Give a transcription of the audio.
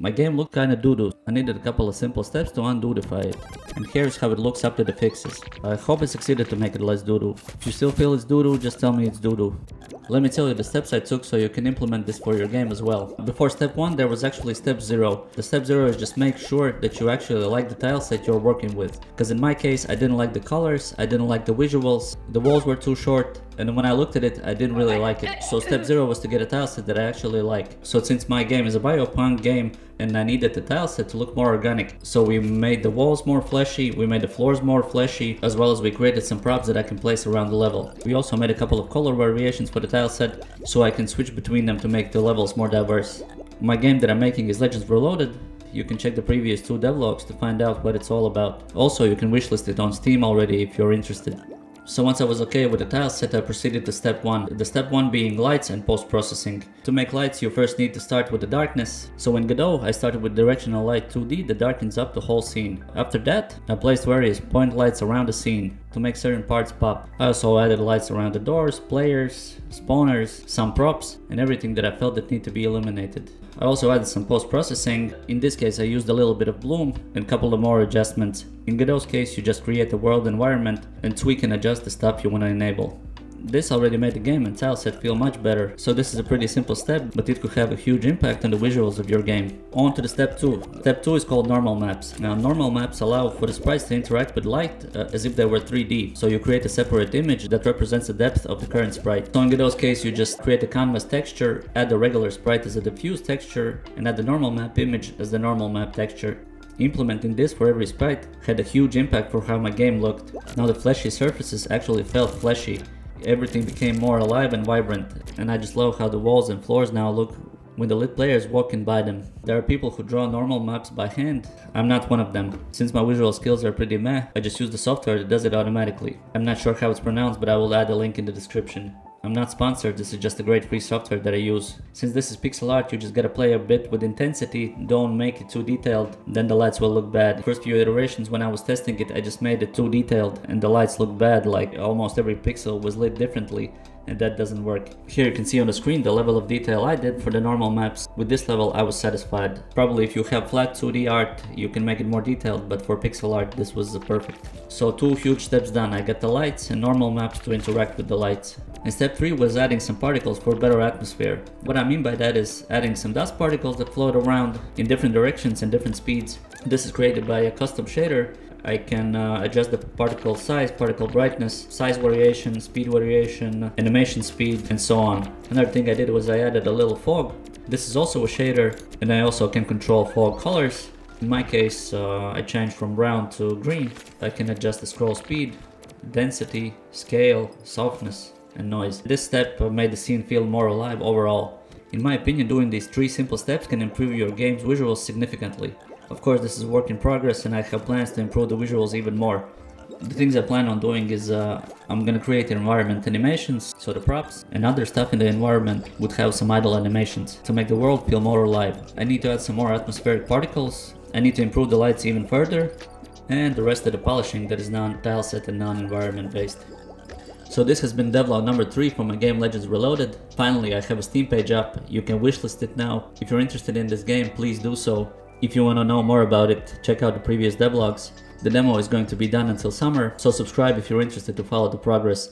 My game looked kinda doo-doo. I needed a couple of simple steps to undoodify it. And here's how it looks after the fixes. I hope I succeeded to make it less doo-doo. If you still feel it's doo-doo, just tell me it's doo-doo. Let me tell you the steps I took so you can implement this for your game as well. Before step 1 there was actually step 0. The step 0 is just make sure that you actually like the tileset you're working with. Because in my case I didn't like the colors, I didn't like the visuals, the walls were too short, and when I looked at it I didn't really like it. So step 0 was to get a tileset that I actually like. So since my game is a biopunk game and I needed the tileset to look more organic, so we made the walls more fleshy, we made the floors more fleshy, as well as we created some props that I can place around the level. We also made a couple of color variations for the tileset so I can switch between them to make the levels more diverse. My game that I'm making is Legends Reloaded. You can check the previous 2 devlogs to find out what it's all about. Also, you can wishlist it on Steam already if you're interested. So once I was okay with the tileset, I proceeded to step 1. The step 1 being lights and post-processing. To make lights you first need to start with the darkness. So in Godot I started with directional light 2D that darkens up the whole scene. After that I placed various point lights around the scene to make certain parts pop. I also added lights around the doors, players, spawners, some props, and everything that I felt that need to be illuminated. I also added some post-processing. In this case I used a little bit of bloom and a couple of more adjustments. In Godot's case you just create the world environment and tweak and adjust the stuff you want to enable. This already made the game and tileset feel much better, so this is a pretty simple step, but it could have a huge impact on the visuals of your game. On to the step 2. Step 2 is called normal maps. Now normal maps allow for the sprites to interact with light as if they were 3D, so you create a separate image that represents the depth of the current sprite. So in Godot's case you just create a canvas texture, add the regular sprite as a diffuse texture, and add the normal map image as the normal map texture. Implementing this for every sprite had a huge impact for how my game looked. Now the fleshy surfaces actually felt fleshy. Everything became more alive and vibrant, and I just love how the walls and floors now look when the lit players walking by them. There are people who draw normal maps by hand. I'm not one of them. Since my visual skills are pretty meh, I just use the software that does it automatically. I'm not sure how it's pronounced, but I will add a link in the description. I'm not sponsored, this is just a great free software that I use. Since this is pixel art, you just gotta play a bit with intensity, don't make it too detailed, then the lights will look bad. First few iterations when I was testing it, I just made it too detailed and the lights looked bad, like almost every pixel was lit differently, and that doesn't work. Here you can see on the screen the level of detail I did for the normal maps. With this level I was satisfied. Probably if you have flat 2D art you can make it more detailed, but for pixel art this was perfect. So 2 huge steps done. I got the lights and normal maps to interact with the lights. And step 3 was adding some particles for better atmosphere. What I mean by that is adding some dust particles that float around in different directions and different speeds. This is created by a custom shader. I can adjust the particle size, particle brightness, size variation, speed variation, animation speed, and so on. Another thing I did was I added a little fog. This is also a shader, and I also can control fog colors. In my case, I changed from brown to green. I can adjust the scroll speed, density, scale, softness, and noise. This step made the scene feel more alive overall. In my opinion, doing these 3 simple steps can improve your game's visuals significantly. Of course, this is a work in progress and I have plans to improve the visuals even more. The things I plan on doing is I'm gonna create environment animations, so the props and other stuff in the environment would have some idle animations to make the world feel more alive. I need to add some more atmospheric particles, I need to improve the lights even further, and the rest of the polishing that is non-tileset and non-environment based. So this has been devlog number 3 for my game Legends Reloaded. Finally, I have a Steam page up, you can wishlist it now. If you're interested in this game, please do so. If you want to know more about it, check out the previous devlogs. The demo is going to be done until summer, so subscribe if you're interested to follow the progress.